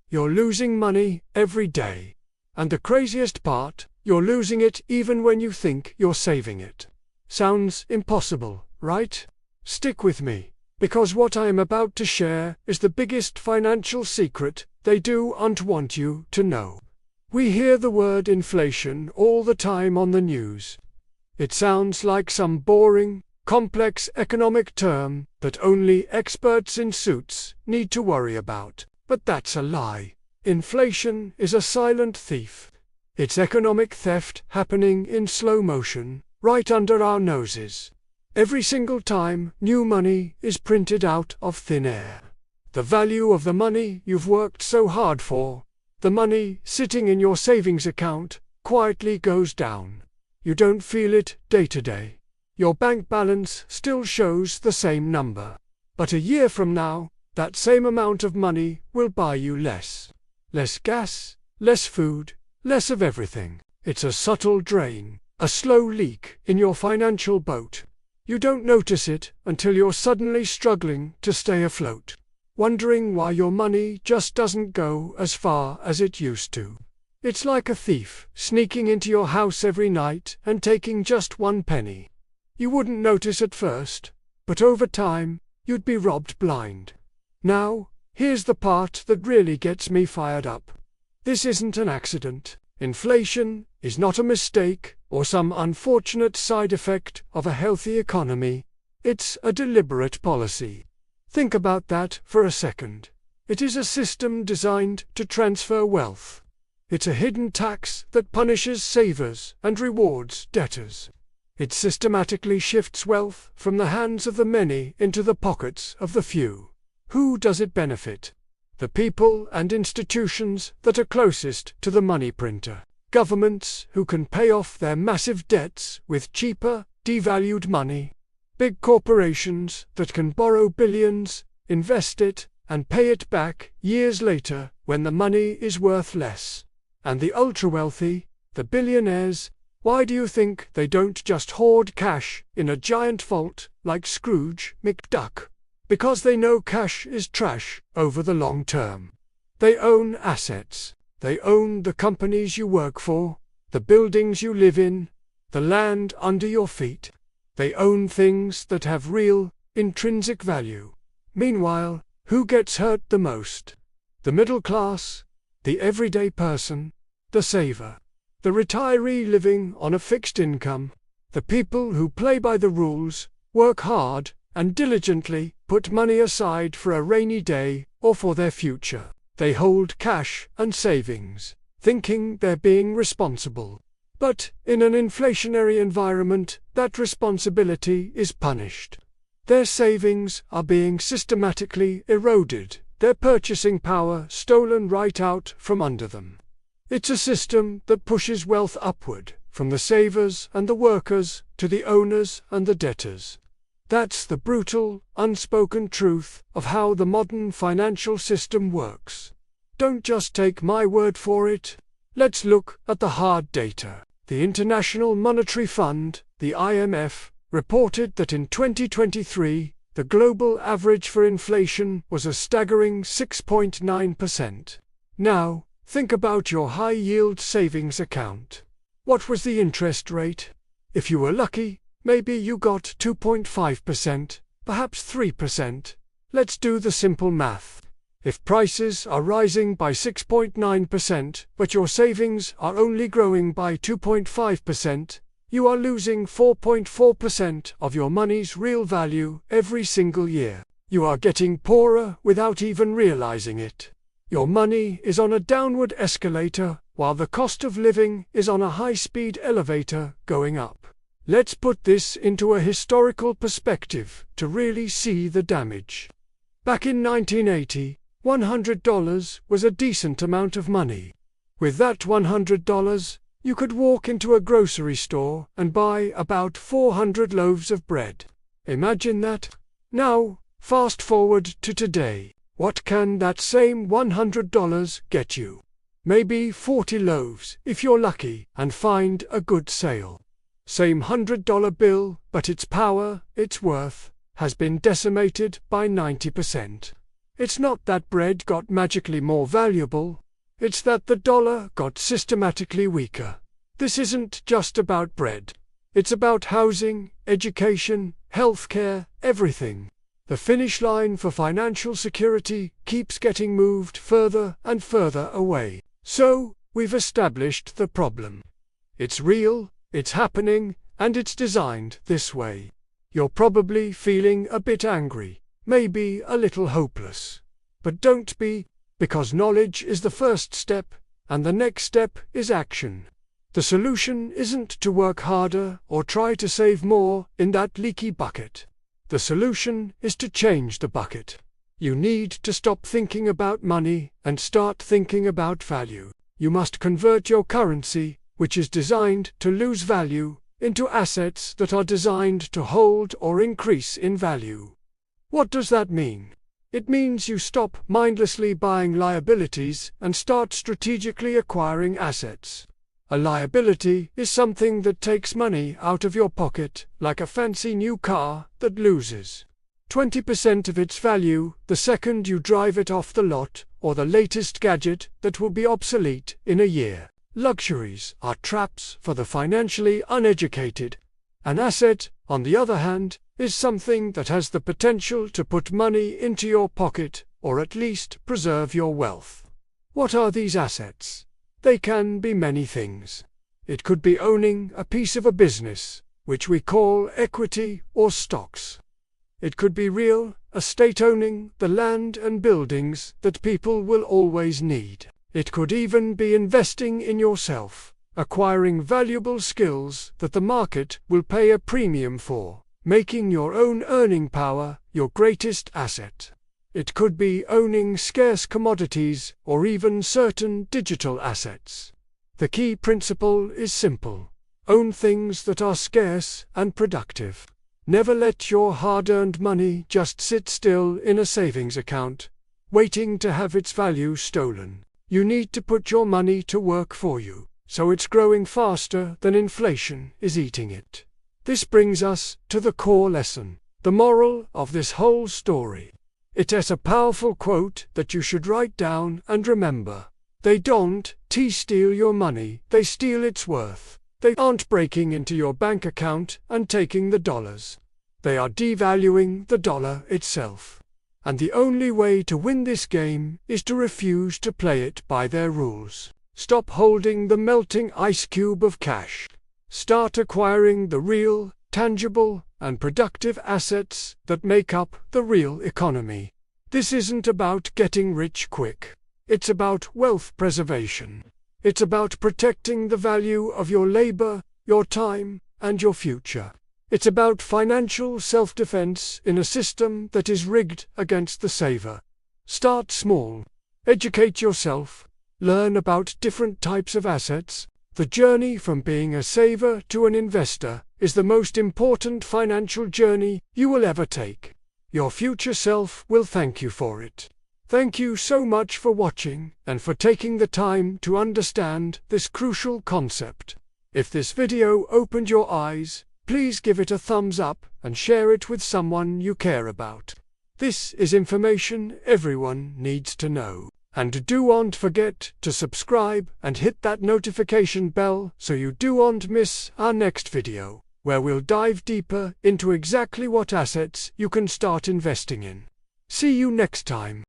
You're losing money every day. And the craziest part, you're losing it even when you think you're saving it. Sounds impossible, right? Stick with me, because what I am about to share is the biggest financial secret they don't want you to know. We hear the word inflation all the time on the news. It sounds like some boring, complex economic term that only experts in suits need to worry about. But that's a lie. Inflation is a silent thief. It's economic theft happening in slow motion, right under our noses. Every single time new money is printed out of thin air, the value of the money you've worked so hard for, the money sitting in your savings account, quietly goes down. You don't feel it day to day. Your bank balance still shows the same number. But a year from now, that same amount of money will buy you less. Less gas, less food, less of everything. It's a subtle drain, a slow leak in your financial boat. You don't notice it until you're suddenly struggling to stay afloat, wondering why your money just doesn't go as far as it used to. It's like a thief sneaking into your house every night and taking just one penny. You wouldn't notice at first, but over time, you'd be robbed blind. Now, here's the part that really gets me fired up. This isn't an accident. Inflation is not a mistake or some unfortunate side effect of a healthy economy. It's a deliberate policy. Think about that for a second. It is a system designed to transfer wealth. It's a hidden tax that punishes savers and rewards debtors. It systematically shifts wealth from the hands of the many into the pockets of the few. Who does it benefit? The people and institutions that are closest to the money printer. Governments who can pay off their massive debts with cheaper, devalued money. Big corporations that can borrow billions, invest it, and pay it back years later when the money is worth less. And the ultra-wealthy, the billionaires, why do you think they don't just hoard cash in a giant vault like Scrooge McDuck? Because they know cash is trash over the long term. They own assets. They own the companies you work for, the buildings you live in, the land under your feet. They own things that have real, intrinsic value. Meanwhile, who gets hurt the most? The middle class, the everyday person, the saver, the retiree living on a fixed income, the people who play by the rules, work hard, and diligently put money aside for a rainy day or for their future. They hold cash and savings, thinking they're being responsible. But in an inflationary environment, that responsibility is punished. Their savings are being systematically eroded, their purchasing power stolen right out from under them. It's a system that pushes wealth upward, from the savers and the workers to the owners and the debtors. That's the brutal, unspoken truth of how the modern financial system works. Don't just take my word for it. Let's look at the hard data. The International Monetary Fund, the IMF, reported that in 2023, the global average for inflation was a staggering 6.9%. Now, think about your high-yield savings account. What was the interest rate? If you were lucky, maybe you got 2.5%, perhaps 3%. Let's do the simple math. If prices are rising by 6.9%, but your savings are only growing by 2.5%, you are losing 4.4% of your money's real value every single year. You are getting poorer without even realizing it. Your money is on a downward escalator, while the cost of living is on a high-speed elevator going up. Let's put this into a historical perspective to really see the damage. Back in 1980, $100 was a decent amount of money. With that $100, you could walk into a grocery store and buy about 400 loaves of bread. Imagine that. Now, fast forward to today. What can that same $100 get you? Maybe 40 loaves if you're lucky and find a good sale. Same $100 bill, but its power, its worth, has been decimated by 90%. It's not that bread got magically more valuable. It's that the dollar got systematically weaker. This isn't just about bread. It's about housing, education, healthcare, everything. The finish line for financial security keeps getting moved further and further away. So, we've established the problem. It's real, it's happening, and it's designed this way. You're probably feeling a bit angry, maybe a little hopeless. But don't be, because knowledge is the first step, and the next step is action. The solution isn't to work harder or try to save more in that leaky bucket. The solution is to change the bucket. You need to stop thinking about money and start thinking about value. You must convert your currency, which is designed to lose value, into assets that are designed to hold or increase in value. What does that mean? It means you stop mindlessly buying liabilities and start strategically acquiring assets. A liability is something that takes money out of your pocket, like a fancy new car that loses 20% of its value the second you drive it off the lot, or the latest gadget that will be obsolete in a year. Luxuries are traps for the financially uneducated. An asset, on the other hand, is something that has the potential to put money into your pocket, or at least preserve your wealth. What are these assets? They can be many things. It could be owning a piece of a business, which we call equity or stocks. It could be real estate, owning the land and buildings that people will always need. It could even be investing in yourself, acquiring valuable skills that the market will pay a premium for, making your own earning power your greatest asset. It could be owning scarce commodities or even certain digital assets. The key principle is simple. Own things that are scarce and productive. Never let your hard-earned money just sit still in a savings account, waiting to have its value stolen. You need to put your money to work for you, so it's growing faster than inflation is eating it. This brings us to the core lesson, the moral of this whole story. It is a powerful quote that you should write down and remember. They don't steal your money, they steal its worth. They aren't breaking into your bank account and taking the dollars. They are devaluing the dollar itself. And the only way to win this game is to refuse to play it by their rules. Stop holding the melting ice cube of cash. Start acquiring the real, tangible, and productive assets that make up the real economy. This isn't about getting rich quick. It's about wealth preservation. It's about protecting the value of your labor, your time, and your future. It's about financial self-defense in a system that is rigged against the saver. Start small. Educate yourself. Learn about different types of assets. The journey from being a saver to an investor is the most important financial journey you will ever take. Your future self will thank you for it. Thank you so much for watching and for taking the time to understand this crucial concept. If this video opened your eyes, please give it a thumbs up and share it with someone you care about. This is information everyone needs to know. And don't forget to subscribe and hit that notification bell so you don't miss our next video, where we'll dive deeper into exactly what assets you can start investing in. See you next time.